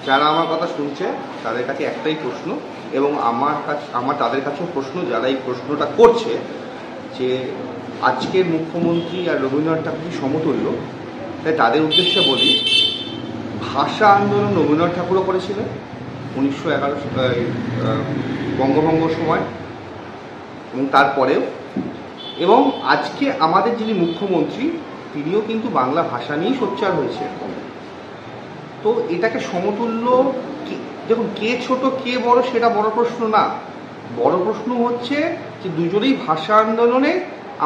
যারা আমার কথা শুনছে তাদের কাছে একটাই প্রশ্ন, এবং আমার তাদের কাছেও প্রশ্ন যারা এই প্রশ্নটা করছে, যে আজকের মুখ্যমন্ত্রী আর রবীন্দ্রনাথ ঠাকুর সমতুল্য। তাই তাদের উদ্দেশ্যে বলি, ভাষা আন্দোলন রবীন্দ্রনাথ ঠাকুরও করেছিলেন 1911 বঙ্গভঙ্গর সময় এবং তারপরেও, এবং আজকে আমাদের যিনি মুখ্যমন্ত্রী তিনিও কিন্তু বাংলা ভাষা নিয়েই সোচ্চার হয়েছে। তো এটাকে সমতুল্য, দেখুন কে ছোট কে বড় সেটা বড় প্রশ্ন না, বড় প্রশ্ন হচ্ছে যে দুজনেই ভাষা আন্দোলনে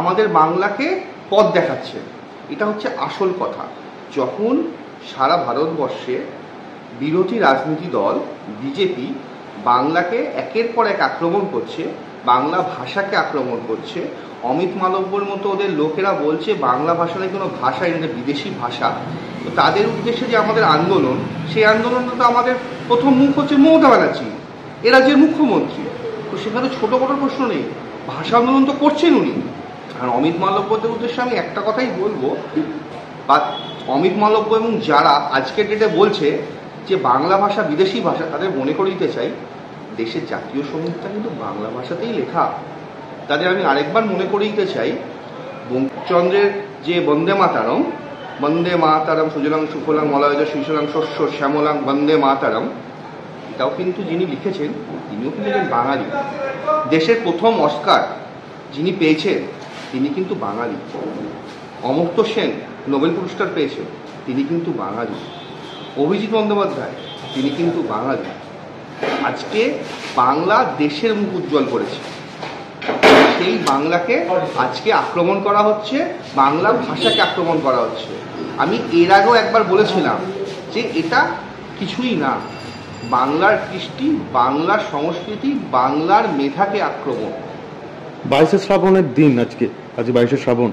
আমাদের বাংলাকে পথ দেখাচ্ছে, এটা হচ্ছে আসল কথা। যখন সারা ভারতবর্ষে বিরোধী রাজনীতি দল বিজেপি বাংলাকে একের পর এক আক্রমণ করছে, বাংলা ভাষাকে আক্রমণ করছে, অমিত মালব্যর মতো ওদের লোকেরা বলছে বাংলা ভাষা নেই কোনো ভাষা, এটা বিদেশি ভাষা, তো তাদের উদ্দেশ্যে যে আমাদের আন্দোলন, সেই আন্দোলনটা তো আমাদের প্রথম মুখ হচ্ছে মমতা ব্যানার্জি, এ রাজ্যের মুখ্যমন্ত্রী। তো সেখানে ছোটো বড়ো প্রশ্ন নেই, ভাষা আন্দোলন তো করছেন উনি। আর অমিত মালব্যদের উদ্দেশ্যে আমি একটা কথাই বলবো, বা অমিত মালব্য এবং যারা আজকের ডেটে বলছে যে বাংলা ভাষা বিদেশি ভাষা, তাদের মনে করে দিতে চাই দেশের জাতীয় সঙ্গীতটা কিন্তু বাংলা ভাষাতেই লেখা। তাদের আমি আরেকবার মনে করে দিতে চাই, বঙ্কিমচন্দ্রের যে বন্দে মাতারম, বন্দে মাতারম সুজলাং সুফলাং মলয়জ শীর্ষলাং শস্য শ্যামলাং বন্দে মাতারম, এটাও কিন্তু যিনি লিখেছেন তিনিও কিন্তু বাঙালি। দেশের প্রথম অস্কার যিনি পেয়েছেন তিনি কিন্তু বাঙালি। অমর্ত্য সেন নোবেল পুরস্কার পেয়েছেন, তিনি কিন্তু বাঙালি। অভিজিৎ বন্দ্যোপাধ্যায় তিনি কিন্তু বাঙালি। আজকে বাংলা দেশের মুখ উজ্জ্বল করেছে, সেই বাংলাকে আজকে আক্রমণ করা হচ্ছে, বাংলা ভাষাকে আক্রমণ করা হচ্ছে। আমি এর আগেও একবার বলেছিলাম যে এটা কিছুই না, বাংলার কৃষ্টি, বাংলার সংস্কৃতি, বাংলার মেধাকে আক্রমণ। 22শে শ্রাবণের দিন আজকে, আজ 22শে শ্রাবণ,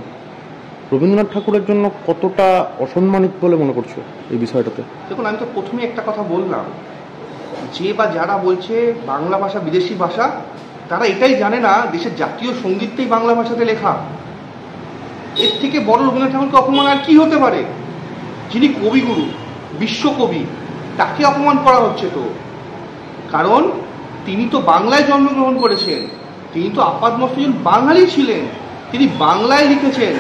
রবীন্দ্রনাথ ঠাকুরের জন্য কতটা অসম্মানিত বলে মনে করছো এই বিষয়টাতে? দেখুন, আমি তো প্রথমে একটা কথা বললাম, যে বা যারা বলছে বাংলা ভাষা বিদেশি ভাষা, তারা এটাই জানে না দেশের জাতীয় সঙ্গীতটাই বাংলা ভাষাতে লেখা। এর থেকে বড় রবীন্দ্রনাথ ঠাকুরকে অপমান আর কি হতে পারে? যিনি কবিগুরু, বিশ্বকবি, তাকে অপমান করা হচ্ছে তো। কারণ তিনি তো বাংলায় জন্মগ্রহণ করেছেন, তিনি তো আপাতমস্তক বাঙালি ছিলেন, তিনি বাংলায় লিখেছেন,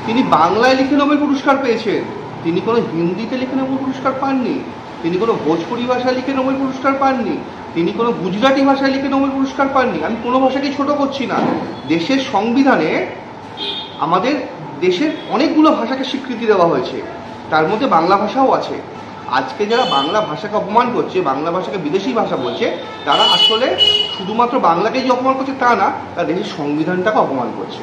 তিনি বাংলায় লিখে নোবেল পুরস্কার পেয়েছেন। তিনি কোনো হিন্দিতে লিখে নোবেল পুরস্কার পাননি, তিনি কোনো ভোজপুরি ভাষায় লিখে নোবেল পুরস্কার পাননি, তিনি কোনো গুজরাটি ভাষায় লিখে নোবেল পুরস্কার পাননি। আমি কোনো ভাষাকেই ছোট করছি না। দেশের সংবিধানে আমাদের দেশের অনেকগুলো ভাষাকে স্বীকৃতি দেওয়া হয়েছে, তার মধ্যে বাংলা ভাষাও আছে। আজকে যারা বাংলা ভাষাকে অপমান করছে, বাংলা ভাষাকে বিদেশি ভাষা বলছে, তারা আসলে শুধুমাত্র বাংলাকে যে অপমান করছে তা না, তারা দেশের সংবিধানটাকে অপমান করছে।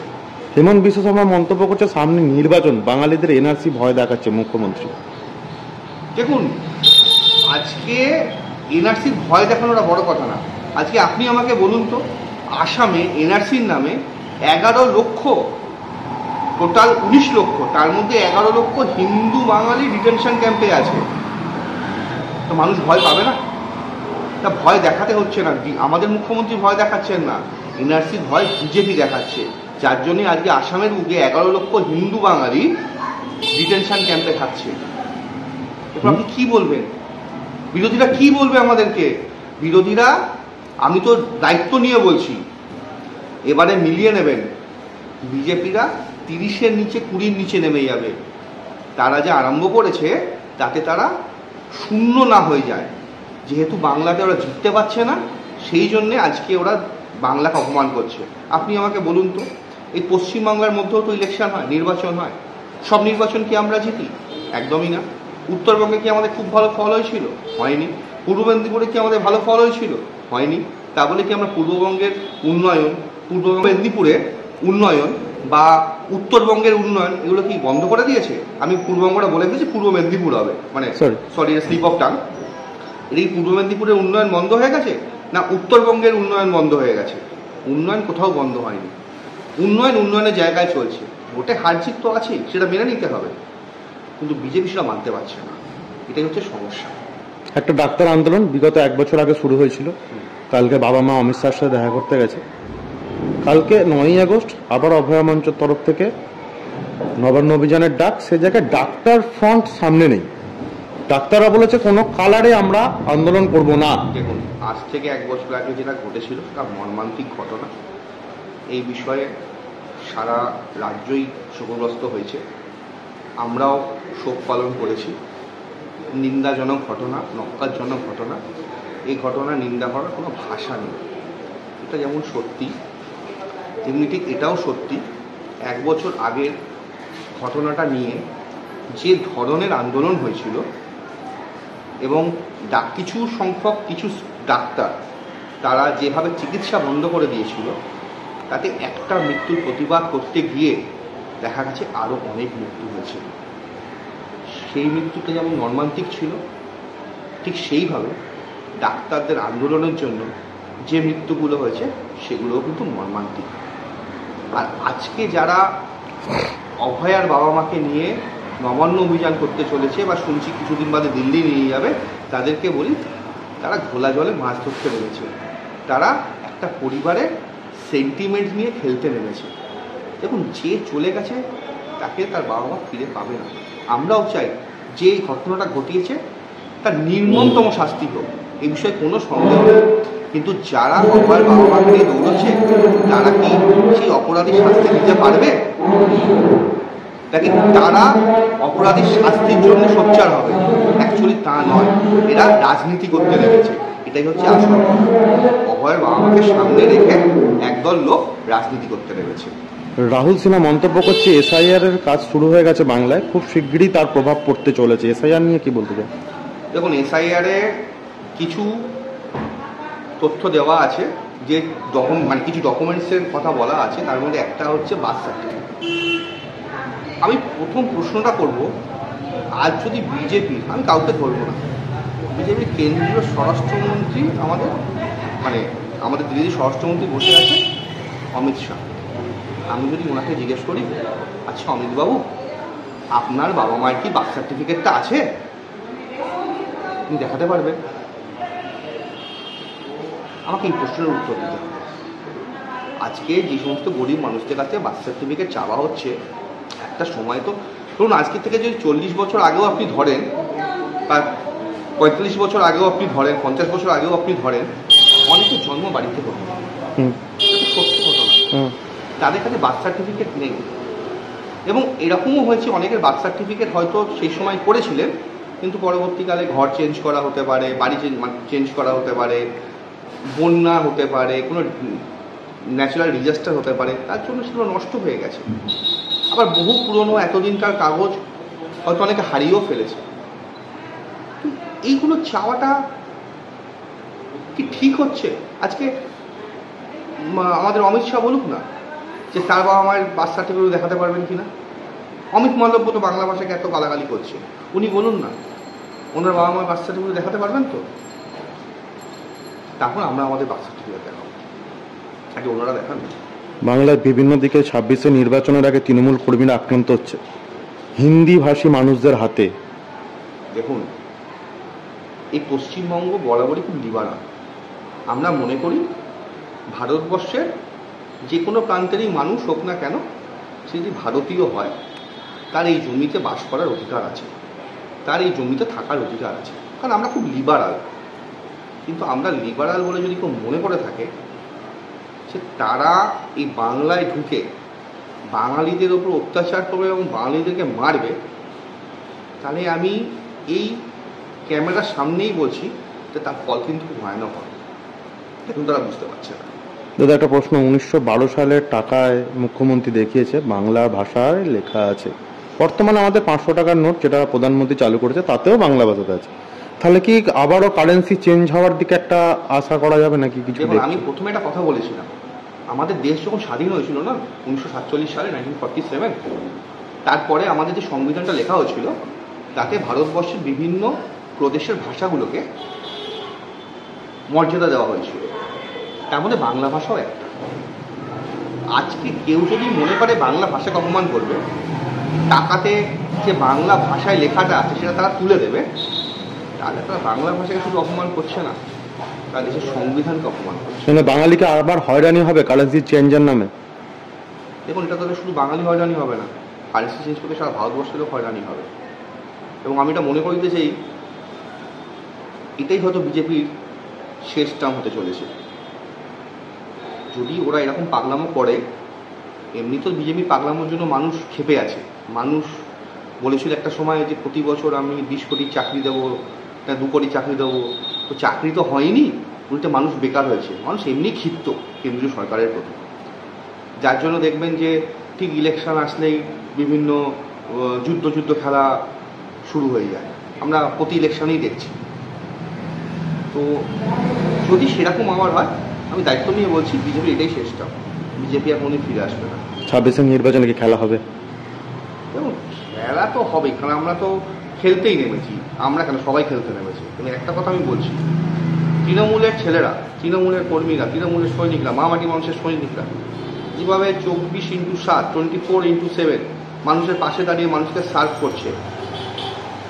হেমন্ত বিশ্ব শর্মা মন্তব্য করছে সামনে নির্বাচন, বাঙালিদের এনআরসি ভয় দেখাচ্ছে মুখ্যমন্ত্রী। দেখুন, আজকে এনআরসির ভয় দেখানোটা বড় কথা না। আজকে আপনি আমাকে বলুন তো, আসামে এনআরসির নামে 11 লক্ষ, টোটাল 19 লক্ষ, তার মধ্যে 11 লক্ষ হিন্দু বাঙালি ডিটেনশন ক্যাম্পে আছে। তো মানুষ ভয় পাবে না? তা ভয় দেখাতে হচ্ছে না, আমাদের মুখ্যমন্ত্রী ভয় দেখাচ্ছেন না, এনআরসির ভয় বিজেপি দেখাচ্ছে, যার জন্য আজকে আসামের বুকে 11 লক্ষ হিন্দু বাঙালি ডিটেনশন ক্যাম্পে থাকছে। এরপর আপনি কি বলবেন? বিরোধীরা কি বলবে আমাদেরকে? বিরোধীরা, আমি তো দায়িত্ব নিয়ে বলছি, এবারে মিলিয়ে নেবেন, বিজেপিরা 30-এর নিচে 20-র নিচে নেমে যাবে। তারা যে আরম্ভ করেছে তাতে তারা শূন্য না হয়ে যায়। যেহেতু বাংলাতে ওরা জিততে পারছে না, সেই জন্যে আজকে ওরা বাংলাকে অপমান করছে। আপনি আমাকে বলুন তো, এই পশ্চিমবাংলার মধ্যেও তো ইলেকশন হয়, নির্বাচন হয়, সব নির্বাচন কি আমরা জিতি? একদমই না। উত্তরবঙ্গে কি আমাদের খুব ভালো ফল হয়েছিল? হয়নি। পূর্ব মেদিনীপুরে কি আমাদের ভালো ফল হয়েছিল? হয়নি। তা বলে কি আমরা পূর্ববঙ্গের উন্নয়ন, পূর্ব মেদিনীপুরের উন্নয়ন বা উত্তরবঙ্গের উন্নয়ন এগুলো কি বন্ধ করে দিয়েছে? আমি পূর্ববঙ্গটা বলে দিয়েছি, পূর্ব মেদিনীপুর হবে, মানে সরি স্লিপ অফ টাং। এই পূর্ব মেদিনীপুরের উন্নয়ন বন্ধ হয়ে গেছে না উত্তরবঙ্গের উন্নয়ন বন্ধ হয়ে গেছে? উন্নয়ন কোথাও বন্ধ হয়নি। উন্নয়নের জায়গায় চলছে। ভোটে হার জিত তো আছেই, সেটা মেনে নিতে হবে, কিন্তু বিজেপি সেটা মানতে পারছে না, এটাই হচ্ছে সমস্যা। একটা ডাক্তার আন্দোলন বিগত 1 বছর আগে শুরু হয়েছিল, কালকে বাবা মা অমিত শাহের সাথে দেখা করতে গেছে। কালকে 9ই আগস্ট আবার অভয়া মঞ্চের তরফ থেকে নবান্ন অভিযানের ডাক, সে জায়গায় ডাক্তার ফ্রন্ট সামনে নেই। ডাক্তাররা বলেছে কোনো কালারে আমরা আন্দোলন করব না। দেখুন, আজ থেকে 1 বছর আগে যেটা ঘটেছিল সেটা মর্মান্তিক ঘটনা। এই বিষয়ে সারা রাজ্যই শোকগ্রস্ত হয়েছে, আমরাও শোক পালন করেছি। নিন্দাজনক ঘটনা, নক্কারজনক ঘটনা। এই ঘটনা নিন্দা করার কোনো ভাষা নেই। এটা যেমন সত্যি, তেমনি ঠিক এটাও সত্যি 1 বছর আগের ঘটনাটা নিয়ে যে ধরনের আন্দোলন হয়েছিল এবং কিছু সংখ্যক কিছু ডাক্তার তারা যেভাবে চিকিৎসা বন্ধ করে দিয়েছিল, তাতে একটা মৃত্যুর প্রতিবাদ করতে গিয়ে দেখা গেছে আরও অনেক মৃত্যু হয়েছে। সেই মৃত্যুটা যেমন মর্মান্তিক ছিল, ঠিক সেইভাবে ডাক্তারদের আন্দোলনের জন্য যে মৃত্যুগুলো হয়েছে সেগুলোও কিন্তু মর্মান্তিক। আর আজকে যারা অভয়ার বাবা মাকে নিয়ে নবান্ন অভিযান করতে চলেছে বা শুনছি কিছুদিন বাদে দিল্লি নিয়ে যাবে, তাদেরকে বলি তারা ঘোলা জলে মাছ ধরতে নেমেছে। তারা একটা পরিবারের সেন্টিমেন্ট নিয়ে খেলতে নেমেছে। দেখুন, যে চলে গেছে তাকে তার বাবা মা ফিরে পাবে না। আমরাও চাই যে এই ঘটনাটা ঘটিয়েছে তার নির্মমতম শাস্তি হোক, এই বিষয়ে কোনো সন্দেহ নেই। কিন্তু যারা অভয়ের বাবা মাকে নিয়ে দৌড়চ্ছে তারা কি সেই অপরাধীর শাস্তি দিতে পারবে? দেখেন, তারা অপরাধীর শাস্তির জন্য সোচ্চার হবে, অ্যাকচুয়ালি তা নয়। এরা রাজনীতি করতে নেমেছে, এটাই হচ্ছে আসল। অভয়ের বাবা মাকে সামনে রেখে একদল লোক রাজনীতি করতে নেমেছে। রাহুল সিনহা মন্তব্য করছে এসআইআর এর কাজ শুরু হয়ে গেছে বাংলায়, খুব শিগগিরই তার প্রভাব পড়তে চলেছে। এসআইআর নিয়ে কি বলতে চান? দেখুন, এসআইআর এ কিছু তথ্য দেওয়া আছে, যে কিছু ডকুমেন্টসের কথা বলা আছে, তার মধ্যে একটা হচ্ছে বার্থ সার্টিফিকেট। আমি প্রথম প্রশ্নটা করব, আজ যদি বিজেপি, আমি কাউকে ধরবো না, বিজেপির কেন্দ্রীয় স্বরাষ্ট্রমন্ত্রী আমাদের দিল্লির স্বরাষ্ট্রমন্ত্রী বসে আছে অমিত শাহ, আমি যদি ওনাকে জিজ্ঞেস করি, আচ্ছা অমিতবাবু, আপনার বাবা মায়ের কি বার্থ সার্টিফিকেটটা আছে? আপনি দেখাতে পারবেন? আমাকে এই প্রশ্নের উত্তর দিতে হবে। আজকে যে সমস্ত গরিব মানুষদের কাছে বার্থ সার্টিফিকেট চাওয়া হচ্ছে, একটা সময় তো ধরুন, আজকে থেকে যদি 40 বছর আগেও আপনি ধরেন, বা 45 বছর আগেও আপনি ধরেন, 50 বছর আগেও আপনি ধরেন, অনেকের জন্ম বাড়িতে হতো, সত্যি ঘটনা। তাদের কাছে বার্থ সার্টিফিকেট নেই। এবং এরকমও হয়েছে, অনেকের বার্থ সার্টিফিকেট হয়তো সেই সময় করেছিলেন, কিন্তু পরবর্তীকালে ঘর চেঞ্জ করা হতে পারে, বাড়ি চেঞ্জ করা হতে পারে, বন্যা হতে পারে, কোনো ন্যাচারাল ডিজাস্টার হতে পারে, তার জন্য সেগুলো নষ্ট হয়ে গেছে। আবার বহু পুরনো এতদিনকার কাগজ হয়তো অনেকে হারিয়েও ফেলেছে। এইগুলো চাওয়াটা কি ঠিক হচ্ছে? আজকে আমাদের অমিত শাহ বলুক না যে তার বাবা মায়ের বার্থ সার্টিফিকেট দেখাতে পারবেন কিনা। অমিত মালব্য তো বাংলা ভাষাকে এত গালাগালি করছে, উনি বলুন না ওনার বাবা মায়ের বার্থ সার্টিফিকেট দেখাতে পারবেন তো? তারপর আমরা আমাদের বার্থ সার্টিফিকেট দেখাবো, আগে ওনারা দেখান। বাংলার বিভিন্ন দিকে 26-এ নির্বাচনের আগে তৃণমূল কর্মীরা আক্রান্ত হচ্ছে হিন্দি ভাষী মানুষদের হাতে। দেখুন, এই পশ্চিমবঙ্গ বরাবরই খুব লিবারাল। আমরা মনে করি ভারতবর্ষের যে কোনো প্রান্তেরই মানুষ হোক না কেন, সে যদি ভারতীয় হয়, তার এই জমিতে বাস করার অধিকার আছে, তার এই জমিতে থাকার অধিকার আছে, কারণ আমরা খুব লিবারাল। কিন্তু আমরা লিবারাল বলে যদি কেউ মনে করে থাকে যে তারা এই বাংলায় ঢুকে বাঙালিদের ওপর অত্যাচার করবে এবং বাঙালিদেরকে মারবে, তাহলে আমি এই ক্যামেরার সামনেই বলছি যে তার ফল কিন্তু খুব ভয়ানক হবে। দেখুন, তারা বুঝতে পারছে না। দাদা, একটা প্রশ্ন, 1912 সালের টাকায় মুখ্যমন্ত্রী দেখিয়েছে বাংলা ভাষায় লেখা আছে। বর্তমানে আমাদের 500 টাকার নোট যেটা প্রধানমন্ত্রী চালু করেছে তাতেও বাংলা ভাষাতে আছে। তাহলে কি আবারও কারেন্সি চেঞ্জ হওয়ার দিকে একটা আশা করা যাবে নাকি কিছু? আমি প্রথমে একটা কথা বলেছিলাম, আমাদের দেশ যখন স্বাধীন হয়েছিল না 1947 সালে 1947, তারপরে আমাদের যে সংবিধানটা লেখা হয়েছিল তাতে ভারতবর্ষের বিভিন্ন প্রদেশের ভাষাগুলোকে মর্যাদা দেওয়া হয়েছিল, তার মধ্যে বাংলা ভাষাও একটা। আজকে কেউ যদি মনে করে বাংলা ভাষাকে অপমান করবে, টাকাতে যে বাংলা ভাষায় লেখাটা আছে সেটা তারা তুলে দেবে, তাহলে তারা বাংলা ভাষাকে শুধু অপমান করছে না, তারা দেশের সংবিধানকে অপমান করছে। বাঙালিকে আবার হয়রানি হবে কারেন্সি চেঞ্জের নামে। দেখুন, এটা তাদের শুধু বাঙালি হয়রানি হবে না, কারেন্সি চেঞ্জ করতে সারা ভারতবর্ষেরও হয়রানি হবে। এবং আমি এটা মনে করিতে চাই এটাই হয়তো বিজেপির শেষ টার্ম হতে চলেছে। যদি ওরা এরকম পাগলামো করে, এমনি তো বিজেপি পাগলামোর জন্য মানুষ ক্ষেপে আছে। মানুষ বলেছিল একটা সময় যে প্রতি বছর আমি 20 কোটি চাকরি দেবো, 2 কোটি চাকরি দেবো, তো চাকরি তো হয়নি, উল্টে মানুষ বেকার হয়েছে। মানুষ এমনি ক্ষিপ্ত কেন্দ্রীয় সরকারের প্রতি, যার জন্য দেখবেন যে ঠিক ইলেকশন আসলেই বিভিন্ন যুদ্ধ খেলা শুরু হয়ে যায়। আমরা প্রতি ইলেকশনেই দেখছি। তো যদি সেরকম আমার হয়, আমি দায়িত্ব নিয়ে বলছি বিজেপি এটাই শেষটা, বিজেপি আর কোনোদিন ফিরে আসবে না। 26 নির্বাচনে কি খেলা হবে? এবং খেলা তো হবেই, কারণ আমরা তো খেলতেই নেমেছি। আমরা কেন, সবাই খেলতে নেমেছে। কিন্তু একটা কথা আমি বলছি, তৃণমূলের ছেলেরা, তৃণমূলের কর্মীরা, তৃণমূলের সৈনিকরা, মামাটি মানুষের সৈনিকরা যেভাবে 24x7, 24x7 মানুষের পাশে দাঁড়িয়ে মানুষকে সার্ভ করছে,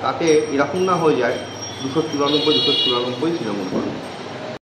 তাতে এরকম না হয়ে যায় 294 তৃণমূল।